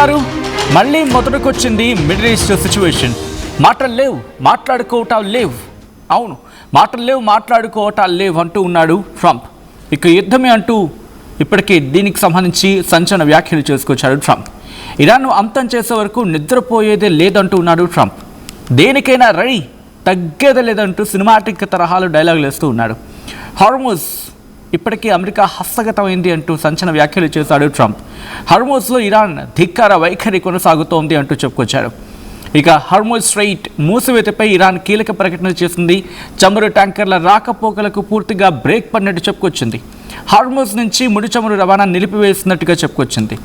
ఏమంటున్నారు? మళ్ళీ మొదటికొచ్చింది middle east situation. మాటలు లేవు, మాట్లాడుకోవటాలు లేవు. అవును, మాట్లాడుకోవటాలు లేవు అంటూ ఉన్నాడు ట్రంప్. ఇక యుద్ధమే అంటూ ఇప్పటికే దీనికి సంబంధించి సంచలన వ్యాఖ్యలు చేసుకొచ్చాడు ట్రంప్. ఇరాన్ను అంతం చేసే వరకు నిద్రపోయేదే లేదంటూ ఉన్నాడు ట్రంప్. దేనికైనా రెడీ, తగ్గేదే లేదంటూ సినిమాటిక్ తరహాలు డైలాగులు వేస్తూ ఉన్నాడు. హార్మోజ్ ఇప్పటికీ అమెరికా హస్తగతమైంది అంటూ సంచలన వ్యాఖ్యలు చేశాడు ట్రంప్. హార్మోజ్లో ఇరాన్ ధిక్కార వైఖరి కొనసాగుతోంది అంటూ చెప్పుకొచ్చాడు. ఇక హార్మోజ్ స్ట్రెయిట్ మూసివేతపై ఇరాన్ కీలక ప్రకటన చేసింది. చమురు ట్యాంకర్ల రాకపోకలకు పూర్తిగా బ్రేక్ పడినట్టు చెప్పుకొచ్చింది. హార్మోజ్ నుంచి ముడి చమురు రవాణా నిలిపివేసినట్టుగా చెప్పుకొచ్చింది.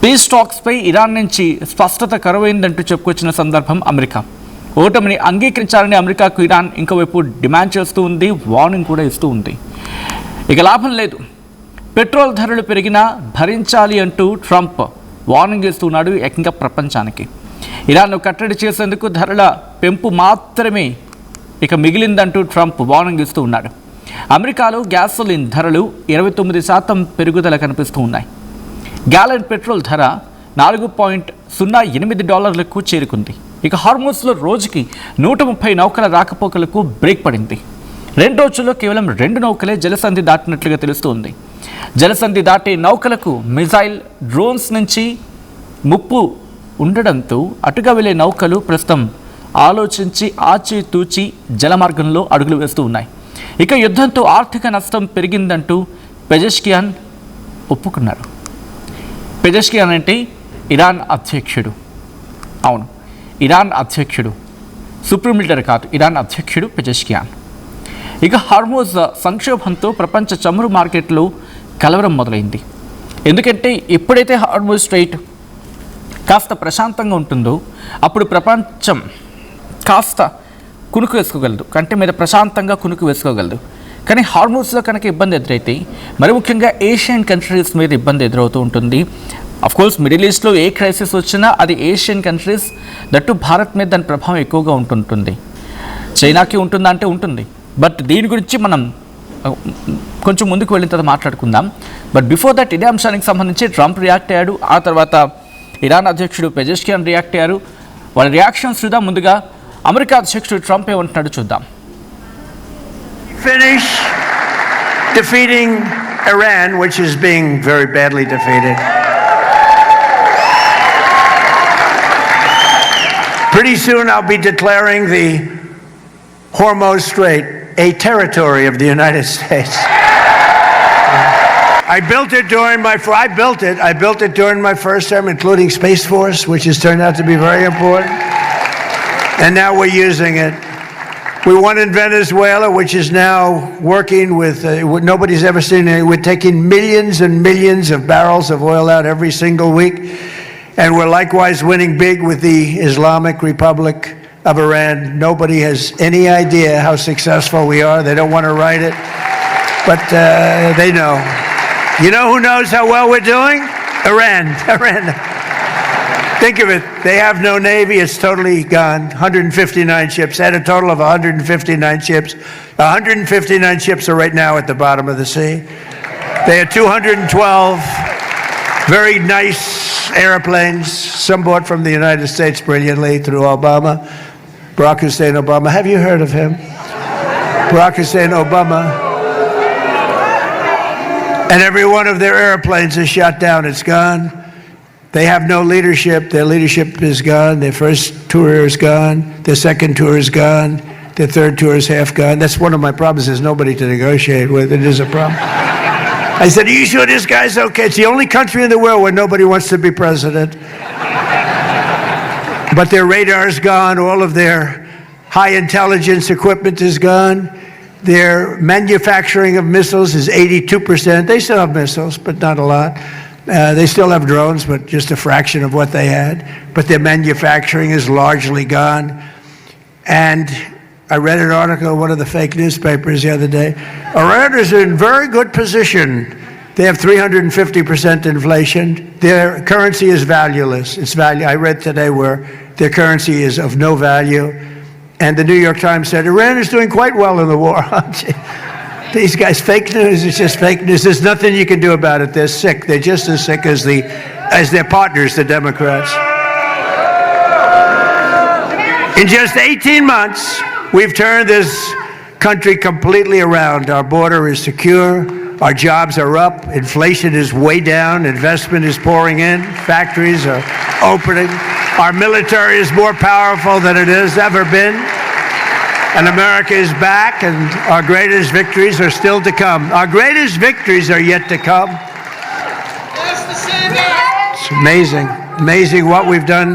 పీస్ టాక్స్పై ఇరాన్ నుంచి స్పష్టత కరువైందంటూ చెప్పుకొచ్చిన సందర్భం అమెరికా. ఓటమిని అంగీకరించాలని అమెరికాకు ఇరాన్ ఇంకోవైపు డిమాండ్ చేస్తూ ఉంది, వార్నింగ్ కూడా ఇస్తూ ఉంది. ఇక లాభం లేదు, పెట్రోల్ ధరలు పెరిగినా భరించాలి అంటూ ట్రంప్ వార్నింగ్ ఇస్తున్నాడు ఏకంగా ప్రపంచానికి. ఇరాన్ను కట్టడి చేసేందుకు ధరల పెంపు మాత్రమే ఇక మిగిలిందంటూ ట్రంప్ వార్నింగ్ ఇస్తూ ఉన్నాడు. అమెరికాలో గ్యాసోలిన్ ధరలు 29% పెరుగుదల కనిపిస్తూ ఉన్నాయి. గ్యాలన్ పెట్రోల్ ధర $4.08 చేరుకుంది. ఇక హార్మోజ్లో రోజుకి 130 నౌకల రాకపోకలకు బ్రేక్ పడింది. 2 రోజుల్లో కేవలం 2 నౌకలే జలసంధి దాటినట్లుగా తెలుస్తోంది. జలసంధి దాటే నౌకలకు మిజైల్, డ్రోన్స్ నుంచి ముప్పు ఉండడంతో అటుగా వెళ్లే నౌకలు ప్రస్తుతం ఆలోచించి ఆచితూచి జలమార్గంలో అడుగులు వేస్తూ ఉన్నాయి. ఇక యుద్ధంతో ఆర్థిక నష్టం పెరిగిందంటూ పెజెష్కియాన్ ఒప్పుకున్నారు. పెజెష్కియాన్ అంటే ఇరాన్ అధ్యక్షుడు. అవును, ఇరాన్ అధ్యక్షుడు, సుప్రీం లీడర్ కాదు, ఇరాన్ అధ్యక్షుడు పెజెష్కియాన్. ఇక హార్మోజ్ సంక్షోభంతో ప్రపంచ చమురు మార్కెట్లో కలవరం మొదలైంది. ఎందుకంటే ఎప్పుడైతే హార్మోజ్ స్ట్రెయిట్ కాస్త ప్రశాంతంగా ఉంటుందో అప్పుడు ప్రపంచం కాస్త కునుకు వేసుకోగలదు, కంటి మీద ప్రశాంతంగా కునుకు వేసుకోగలదు. కానీ హార్మోజ్లో కనుక ఇబ్బంది ఎదురైతే మరి ముఖ్యంగా ఏషియన్ కంట్రీస్ మీద ఇబ్బంది ఎదురవుతూ ఉంటుంది. అఫ్కోర్స్ మిడిల్ ఈస్ట్లో ఏ క్రైసిస్ వచ్చినా అది ఏషియన్ కంట్రీస్, దట్టు భారత్ మీద దాని ప్రభావం ఎక్కువగా ఉంటుంటుంది. చైనాకి ఉంటుందా అంటే ఉంటుంది. బట్ దీని గురించి మనం కొంచెం ముందుకు వెళ్ళిన తర్వాత మాట్లాడుకుందాం. బట్ బిఫోర్ దట్ ఇదే అంశానికి సంబంధించి ట్రంప్ రియాక్ట్ అయ్యాడు. ఆ తర్వాత ఇరాన్ అధ్యక్షుడు పెజెష్కియాన్ రియాక్ట్ అయ్యారు. వాళ్ళ రియాక్షన్స్ చూద్దాం. ముందుగా అమెరికా అధ్యక్షుడు ట్రంప్ ఏమంటున్నాడు చూద్దాం. Finish defeating Iran, which is being very badly defeated. Pretty soon I'll be declaring the Hormuz Strait a territory of the United States. I built it during my first term, including Space Force, which has turned out to be very important. And now we're using it. We won in Venezuela, which is now working with what nobody's ever seen. We're taking millions and millions of barrels of oil out every single week. And we're likewise winning big with the Islamic Republic of Iran. Nobody has any idea how successful we are. They don't want to write it, but they know. You know who knows how well we're doing? Iran. Think of it. They have no navy. It's totally gone. 159 ships. They had a total of 159 ships. 159 ships are right now at the bottom of the sea. They had 212 very nice airplanes, some bought from the United States brilliantly through Obama. Barack Hussein Obama. Have you heard of him? Barack Hussein Obama. And every one of their airplanes is shot down. It's gone. They have no leadership. Their leadership is gone. Their first tour is gone. Their second tour is gone. Their third tour is half gone. That's one of my problems. There's nobody to negotiate with. It is a problem. I said, are you sure this guy's okay? It's the only country in the world where nobody wants to be president. But their radar's gone. All of their high intelligence equipment is gone. Their manufacturing of missiles is 82%. They still have missiles, but not a lot. They still have drones, but just a fraction of what they had. But their manufacturing is largely gone. And I read an article in one of the fake newspapers the other day. Iran is in very good position. They have 350% inflation. Their currency is valueless. I read today where their currency is of no value. And the New York Times said, Iran is doing quite well in the war. These guys, fake news is just fake news. There's nothing you can do about it. They're sick. They're just as sick as the as their partners, the Democrats. In just 18 months, we've turned this country completely around. Our border is secure. Our jobs are up. Inflation is way down. Investment is pouring in. Factories are opening. Our military is more powerful than it has ever been. And America is back, and our greatest victories are still to come. Our greatest victories are yet to come. It's amazing what we've done.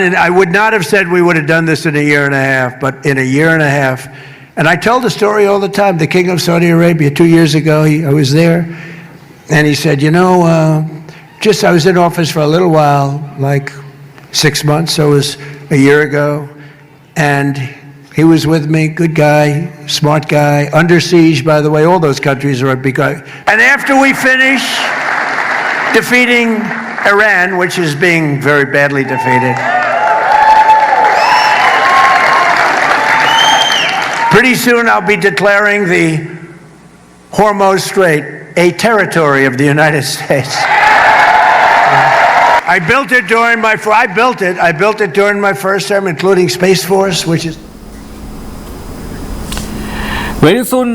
And I would not have said we would have done this in a year and a half, but in a year and a half. And I tell the story all the time. The King of Saudi Arabia, 2 years ago, I was there, and he said, I was in office for a little while, like 6 months, so it was a year ago, and he was with me, good guy, smart guy, under siege, by the way. All those countries are a big guy. And after we finish defeating Iran, which is being very badly defeated, pretty soon I'll be declaring the Hormuz Strait a territory of the United States. I built it during my first term, including Space Force, which is... Very soon,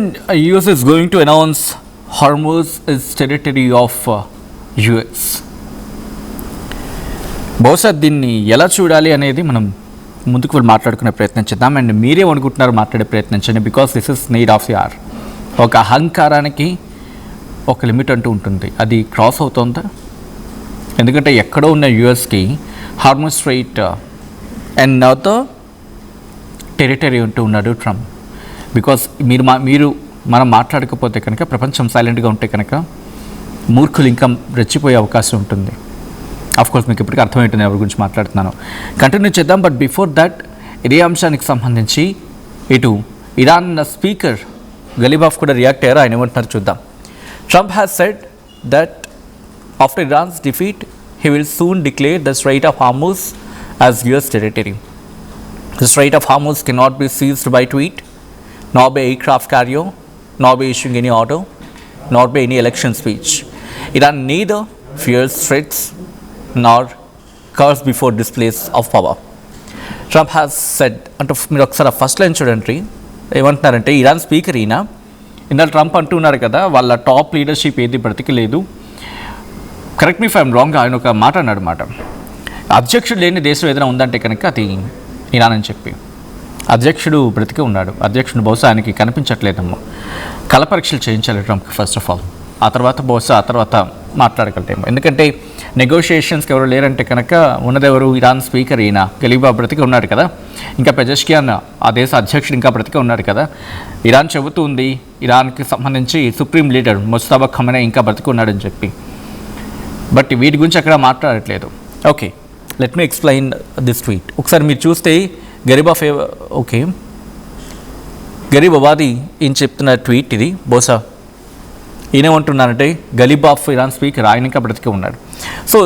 US is going to announce Hormuz is territory of US. బహుశా దీన్ని ఎలా చూడాలి అనేది మనం ముందుకు వెళ్ళి మాట్లాడుకునే ప్రయత్నం చేద్దాం. అండ్ మీరే అనుకుంటున్నారు మాట్లాడే ప్రయత్నించండి, because this is need of the hour. ఒక అహంకారానికి ఒక లిమిట్ అంటూ ఉంటుంది, అది క్రాస్ అవుతుందా? ఎందుకంటే ఎక్కడో ఉన్న యూఎస్కి హార్మోస్ స్ట్రైట్ అండ్ నౌతో టెరిటరీ అంటూ ఉన్నాడు ట్రంప్. బికాస్ మీరు మనం మాట్లాడకపోతే కనుక, ప్రపంచం సైలెంట్గా ఉంటే కనుక మూర్ఖులు ఇంకా రెచ్చిపోయే అవకాశం ఉంటుంది. కోర్స్ మీకు ఇప్పటికీ అర్థమవుతుంది ఎవరి గురించి మాట్లాడుతున్నాను. కంటిన్యూ చేద్దాం. బట్ బిఫోర్ దట్, ఇదే అంశానికి సంబంధించి ఇటు ఇరాన్ స్పీకర్ గలీబాఫ్ కూడా రియాక్ట్ అయ్యారు. ఆయన ఏమంటున్నారు చూద్దాం. Trump has said that after Iran's defeat he will soon declare the Strait of Hormuz as US territory. The Strait of Hormuz cannot be seized by tweet, nor by aircraft carrier, nor by issuing any order, nor by any election speech. Iran neither fears threats nor cowers before displays of power. Trump has said, అంటే మీరు ఒకసారి first line చూడండి ఏమంటున్నారంటే, Iran speaker ఈయన ఇందాక Trump అంటున్నారు కదా వాళ్ళ టాప్ లీడర్షిప్ ఏది బ్రతికలేదు. Correct me if I'm wrong, ఆయన ఒక మాట అన్నాడు మాట, అధ్యక్షుడు లేని దేశం ఏదైనా ఉందంటే కనుక అది ఇరాన్ అని చెప్పి. అధ్యక్షుడు బ్రతికే ఉన్నాడు, అధ్యక్షుడు బహుశా ఆయనకి కనిపించట్లేదమ్మో. కళ పరీక్షలు చేయించాలి ట్రంప్కి ఫస్ట్ ఆఫ్ ఆల్, ఆ తర్వాత బహుశా ఆ తర్వాత మాట్లాడగలటేమో. ఎందుకంటే నెగోషియేషన్స్కి ఎవరు లేరంటే కనుక ఉన్నదెవరు, ఇరాన్ స్పీకర్ ఈయన గలీబాఫ్ బ్రతికే ఉన్నాడు కదా, ఇంకా పెజెష్కియాన్ ఆ దేశ అధ్యక్షుడు ఇంకా బ్రతికే ఉన్నాడు కదా. ఇరాన్ చెబుతుంది ఇరాన్కి సంబంధించి సుప్రీం లీడర్ ముస్తఫా ఖమేనీ ఇంకా బ్రతికి ఉన్నాడని చెప్పి, బట్ వీటి గురించి అక్కడ మాట్లాడట్లేదు. Okay, let me explain this tweet. ఒకసారి మీరు చూస్తే గరీబాఫ్ గరీబ్ అబాదీ ఈయన చెప్తున్న ట్వీట్ ఇది. బహుశా ఈయనేమంటున్నారంటే గలీబాఫ్ ఇరాన్ స్పీకర్ ఆయన ఇంకా బ్రతికే ఉన్నాడు. సో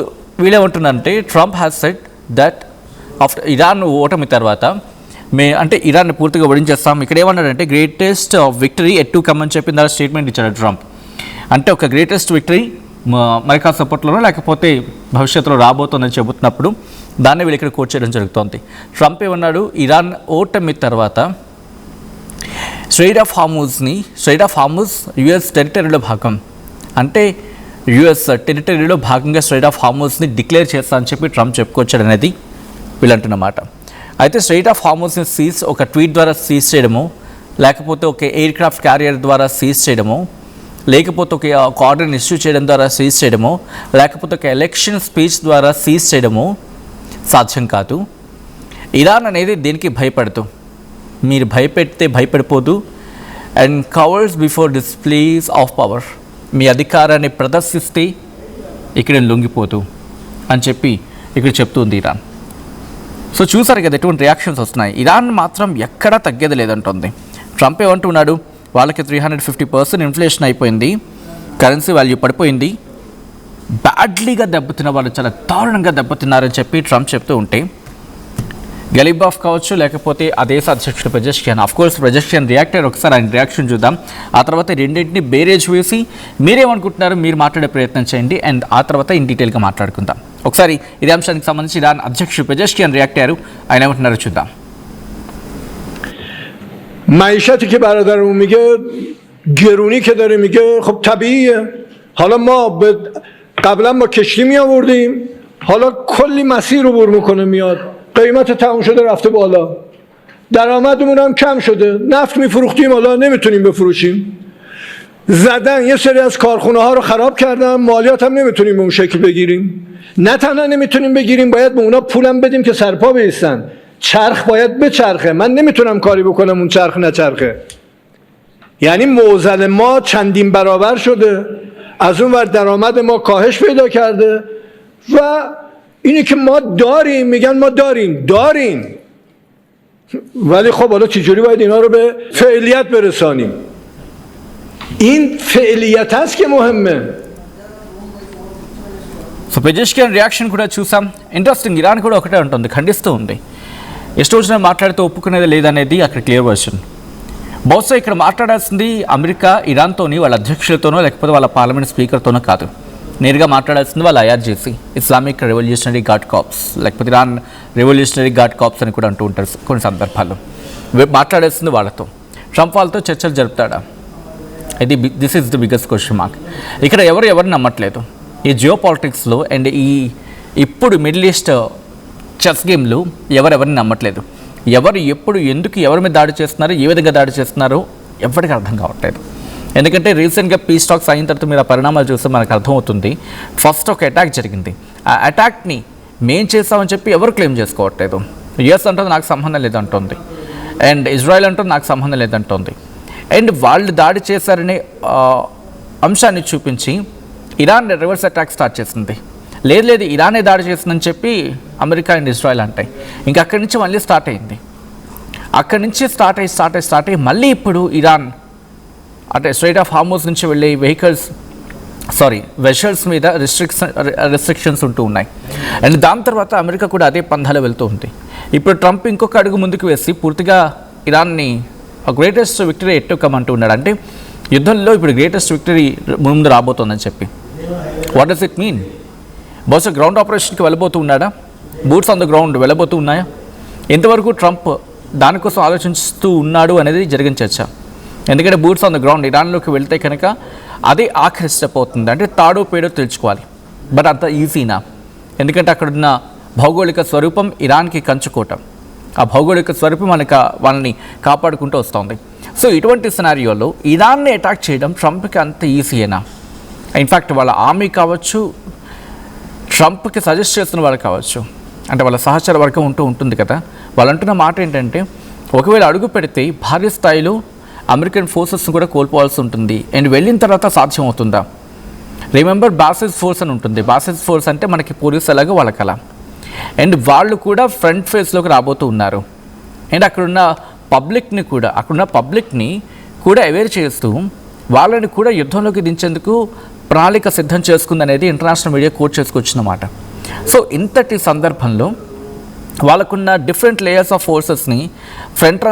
వీళ్ళేమంటున్నారంటే Trump has said that after Iran ఓటమి తర్వాత అంటే ఇరాన్ని పూర్తిగా ఓడించేస్తాం. ఇక్కడ ఏమన్నాడంటే greatest victory yet to come అని చెప్పిన తర్వాత స్టేట్మెంట్ ఇచ్చాడు ట్రంప్. అంటే ఒక గ్రేటెస్ట్ విక్టరీ అమెరికా సపోర్ట్లోనో లేకపోతే భవిష్యత్తులో రాబోతుందని చెబుతున్నప్పుడు దాన్ని వీళ్ళు ఇక్కడ కోట్ చేయడం జరుగుతోంది. ట్రంప్ ఏమన్నాడు, ఇరాన్ ఓటమి తర్వాత స్ట్రైట్ ఆఫ్ హార్మూజ్ యుఎస్ టెరిటరీలో భాగం, అంటే యుఎస్ టెరిటరీలో భాగంగా స్ట్రైట్ ఆఫ్ హార్మూజ్ని డిక్లేర్ చేస్తా అని చెప్పి ట్రంప్ చెప్పుకొచ్చాడు అనేది వీళ్ళంటున్నమాట. అయితే స్ట్రైట్ ఆఫ్ హార్మూజ్ని ఒక ట్వీట్ ద్వారా సీజ్ చేయడము, లేకపోతే ఒక ఎయిర్ క్రాఫ్ట్ క్యారియర్ ద్వారా సీజ్ చేయడము, లేకపోతే ఒక ఆర్డర్ని ఇష్యూ చేయడం ద్వారా సీజ్ చేయడము, లేకపోతే ఒక ఎలక్షన్ స్పీచ్ ద్వారా సీజ్ చేయడము సాధ్యం కాదు. ఇరాన్ అనేది దేనికి భయపడదు, మీరు భయపెడితే భయపడిపోదు. And cowers before displays of power, మీ అధికారాన్ని ప్రదర్శిస్తే ఇక్కడ లొంగిపోదు అని చెప్పి ఇక్కడ చెప్తుంది ఇరాన్. సో చూసారు కదా ఎటువంటి రియాక్షన్స్ వస్తున్నాయి. ఇరాన్ మాత్రం ఎక్కడా తగ్గేది లేదంటుంది. ట్రంప్ ఏమంటున్నాడు, వాళ్ళకి 350% ఇన్ఫ్లేషన్ అయిపోయింది, కరెన్సీ వాల్యూ పడిపోయింది, బ్యాడ్లీగా దెబ్బతిన్న వాళ్ళు చాలా దారుణంగా దెబ్బతిన్నారని చెప్పి ట్రంప్ చెప్తూ ఉంటే గలీబాఫ్ కావచ్చు, లేకపోతే ఆ దేశ అధ్యక్షుడు పెజెస్కియాన్. ఆఫ్ కోర్స్ పెజెస్కియాన్ రియాక్ట్ అయ్యారు. ఒకసారి ఆయన రియాక్షన్ చూద్దాం. ఆ తర్వాత రెండింటిని బేరేజ్ వేసి మీరేమనుకుంటున్నారు మీరు మాట్లాడే ప్రయత్నం చేయండి, అండ్ ఆ తర్వాత ఇన్ డీటెయిల్గా మాట్లాడుకుందాం. ఒకసారి ఇదే అంశానికి సంబంధించి ఇరాన్ అధ్యక్షుడు పెజెస్కియాన్ రియాక్ట్ అయ్యారు. ఆయన ఏమంటున్నారో చూద్దాం. معیشتی که برادرمون میگه گرونی که داره میگه خب طبیعیه. حالا ما قبلا با کشتی می آوردیم، حالا کلی مسیر رو بر میکنه میاد، قیمت تموم شده رفته بالا، درآمدمون هم کم شده، نفت میفروختیم حالا نمیتونیم بفروشیم، زدن یه سری از کارخونه ها رو خراب کردن، مالیات هم نمیتونیم به اون شکل بگیریم. نه تنها نمیتونیم بگیریم، باید به اونا پولم بدیم که سرپا بیستن. چرخ باید بچرخه، من نمیتونم کاری بکنم اون چرخ نچرخه. یعنی موزل ما چندین برابر شده، از اون ور درآمد ما کاهش پیدا کرده و اینی که ما داریم، میگن ما داریم ولی خب حالا چجوری باید اینا رو به فعلیت برسانیم؟ این فعلیت هست که مهمه. సో పెజెస్కియాన్ రియాక్షన్ కూడా చూసాం. ఇంట్రెస్టింగ్, ఇరాన్ కూడా ఒకటే ఉంటుంది, ఖండిస్తూ ఉంది. ఇష్టం వచ్చిన మాట్లాడితే ఒప్పుకునేది లేదనేది అక్కడ క్లియర్ వర్షన్. బహుశా ఇక్కడ మాట్లాడాల్సింది అమెరికా ఇరాన్తోని వాళ్ళ అధ్యక్షులతోనో లేకపోతే వాళ్ళ పార్లమెంట్ స్పీకర్తోనో కాదు. నేరుగా మాట్లాడాల్సింది వాళ్ళ IRGC, Islamic Revolutionary Guard Corps, లేకపోతే ఇరాన్ రెవల్యూషనరీ గార్డ్ కార్ప్స్ అని కూడా అంటూ ఉంటారు కొన్ని సందర్భాల్లో. మాట్లాడాల్సింది వాళ్ళతో. ట్రంప్ వాళ్ళతో చర్చలు జరుపుతాడా? This is the biggest question mark. ఇక్కడ ఎవరిని నమ్మట్లేదు ఈ జియో పాలిటిక్స్లో. అండ్ ఇప్పుడు మిడిల్ ఈస్ట్ చెస్ గేమ్లో ఎవరిని నమ్మట్లేదు. ఎవరు ఎప్పుడు ఎందుకు ఎవరి మీద దాడి చేస్తున్నారో, ఏ విధంగా దాడి చేస్తున్నారో ఎవరికి అర్థం కావట్లేదు. ఎందుకంటే రీసెంట్గా పీస్ టాక్స్ అయిన తర్వాత మీరు ఆ పరిణామాలు చూస్తే మనకు అర్థమవుతుంది. ఫస్ట్ ఒక అటాక్ జరిగింది. ఆ అటాక్ని మేం చేస్తామని చెప్పి ఎవరు క్లెయిమ్ చేసుకోవట్లేదు. యుఎస్ అంటుంది నాకు సంబంధం లేదంటుంది, అండ్ ఇజ్రాయెల్ అంటుంది నాకు సంబంధం లేదంటుంది. అండ్ వాళ్ళు దాడి చేశారనే అంశాన్ని చూపించి ఇరాన్ రివర్స్ అటాక్ స్టార్ట్ చేసింది. లేదు ఇరానే దాడి చేసిందని చెప్పి అమెరికా అండ్ ఇజ్రాయెల్ అంటాయి. ఇంకా అక్కడి నుంచి మళ్ళీ స్టార్ట్ అయింది. అక్కడి నుంచి స్టార్ట్ అయ్యి మళ్ళీ ఇప్పుడు ఇరాన్ అంటే స్ట్రైట్ ఆఫ్ హార్మోస్ నుంచి వెళ్ళే వెషల్స్ మీద రిస్ట్రిక్షన్స్ ఉంటూ ఉన్నాయి. అండ్ దాని తర్వాత అమెరికా కూడా అదే పంధాలో వెళ్తూ ఉంది. ఇప్పుడు ట్రంప్ ఇంకొక అడుగు ముందుకు వేసి పూర్తిగా ఇరాన్ని గ్రేటెస్ట్ విక్టరీ ఎట్టుకోమంటూ ఉన్నాడు. అంటే యుద్ధంలో ఇప్పుడు గ్రేటెస్ట్ విక్టరీ ముందు రాబోతోందని చెప్పి. What does it mean? బహుశా గ్రౌండ్ ఆపరేషన్కి వెళ్ళబోతూ ఉన్నాడా? బూట్స్ ఆన్ ద గ్రౌండ్ వెళ్ళబోతూ ఉన్నాయా? ఎంతవరకు ట్రంప్ దానికోసం ఆలోచిస్తూ ఉన్నాడు అనేది జరిగిన చర్చ. ఎందుకంటే బూట్స్ ఆన్ ద గ్రౌండ్ ఇరాన్లోకి వెళ్తే కనుక అదే ఆఖరి స్టెప్ అవుతుంది. అంటే తాడో పేడో తెలుసుకోవాలి. బట్ అంత ఈజీనా? ఎందుకంటే అక్కడున్న భౌగోళిక స్వరూపం ఇరాన్కి కంచుకోవటం. ఆ భౌగోళిక స్వరూపం వాళ్ళని కాపాడుకుంటూ వస్తుంది. సో ఇటువంటి సినారియోలో ఇరాన్ని అటాక్ చేయడం ట్రంప్కి అంత ఈజీయేనా? ఇన్ఫ్యాక్ట్ వాళ్ళ ఆర్మీ కావచ్చు, ట్రంప్కి సజెస్ట్ చేస్తున్న వాళ్ళు కావచ్చు, అంటే వాళ్ళ సహచర వర్గం ఉంటుంది కదా, వాళ్ళు అంటున్న మాట ఏంటంటే ఒకవేళ అడుగు పెడితే భారీ స్థాయిలో అమెరికన్ ఫోర్సెస్ని కూడా కోల్పోవాల్సి ఉంటుంది. అండ్ వెళ్ళిన తర్వాత సాధ్యం అవుతుందా? రిమెంబర్ బాసిస్ ఫోర్స్ అని ఉంటుంది. బాసిస్ ఫోర్స్ అంటే మనకి పోలీస్ ఎలాగో వాళ్ళ కళ. అండ్ వాళ్ళు కూడా ఫ్రంట్ ఫేస్లోకి రాబోతూ ఉన్నారు. అండ్ అక్కడున్న పబ్లిక్ని కూడా అవేర్ చేస్తూ వాళ్ళని కూడా యుద్ధంలోకి దించేందుకు ప్రణాళిక సిద్ధం చేసుకుందనేది ఇంటర్నేషనల్ మీడియా కోట్ చేసుకొచ్చినమాట. సో ఇంతటి సందర్భంలో వాళ్ళకున్న డిఫరెంట్ లేయర్స్ ఆఫ్ ఫోర్సెస్ని ఫ్రంట్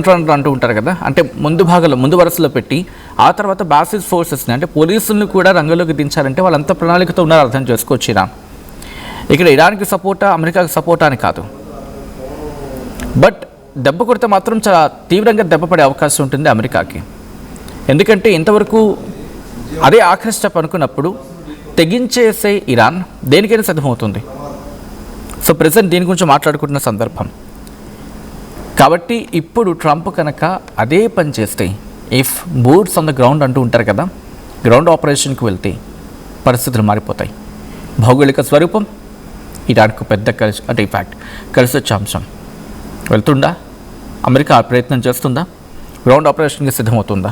రన్నర్ అంటూ ఉంటారు కదా, అంటే ముందు వరుసలో పెట్టి ఆ తర్వాత బాసిస్ ఫోర్సెస్ని అంటే పోలీసులను కూడా రంగంలోకి దించాలంటే వాళ్ళంతా ప్రణాళికతో ఉన్నారో అర్థం చేసుకోవచ్చు. ఇక్కడ ఇరాన్కి సపోర్టా, అమెరికాకి సపోర్టా అని కాదు. బట్ దెబ్బ కొడితే మాత్రం చాలా తీవ్రంగా దెబ్బ పడే అవకాశం ఉంటుంది అమెరికాకి. ఎందుకంటే ఇంతవరకు అదే ఆఖరి స్టెప్ అనుకున్నప్పుడు తెగించేసే ఇరాన్ దేనికైనా సిద్ధమవుతుంది. సో ప్రెజెంట్ దీని గురించి మాట్లాడుకుంటున్న సందర్భం కాబట్టి ఇప్పుడు ట్రంప్ కనుక అదే పని చేస్తే, if boots on the ground అంటూ ఉంటారు కదా, గ్రౌండ్ ఆపరేషన్కి వెళ్తే పరిస్థితులు మారిపోతాయి. భౌగోళిక స్వరూపం ఇరాన్కు పెద్ద కలిసి వచ్చే అంశం. వెళ్తుందా అమెరికా? ఆ ప్రయత్నం చేస్తుందా? గ్రౌండ్ ఆపరేషన్కి సిద్ధమవుతుందా?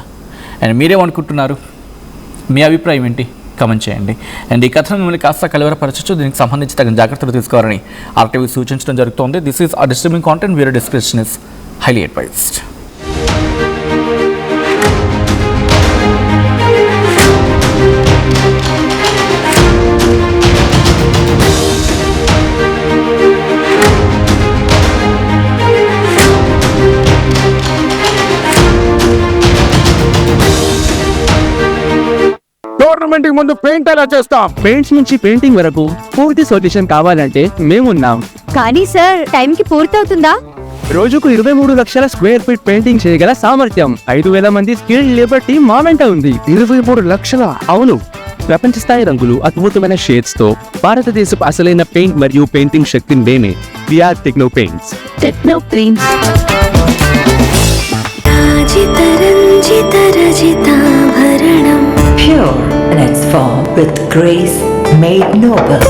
అండ్ మీరేమనుకుంటున్నారు? మీ అభిప్రాయం ఏంటి? కమెంట్ చేయండి. అండ్ ఈ కథను మిమ్మల్ని కాస్త కలవరపరచచ్చు. దీనికి సంబంధించి తగిన జాగ్రత్తలు తీసుకోవాలని ఆర్టీవీ సూచించడం జరుగుతోంది. This is a disturbing content. Viewer discretion is highly advised. Government ముందు పెయింట్ ఎలా చేస్తాం. పెయింట్స్ నుంచి పెయింటింగ్ వరకు పూర్తి సొల్యూషన్ కావాలంటే మేమున్నాం. కానీ సార్ టైంకి పూర్తవుతుందా? రోజుకు 23 లక్షల స్క్వేర్ ఫీట్ పెయింటింగ్ చేయగల సామర్థ్యం, 5,000 మంది స్కిల్డ్ లేబర్ టీం మా వెంట ఉంది. 23 లక్షల? అవును, ప్రపంచ స్థాయి రంగులు, అద్భుతమైన షేడ్స్ తో భారతదేశపు అసలైన పెయింట్ మరియు పెయింటింగ్ శక్తిని మేమే. We are Techno Paints. Techno Paints. Pure in its form with grace made noble.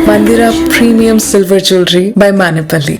Mandira Premium Silver Jewelry by Manipali.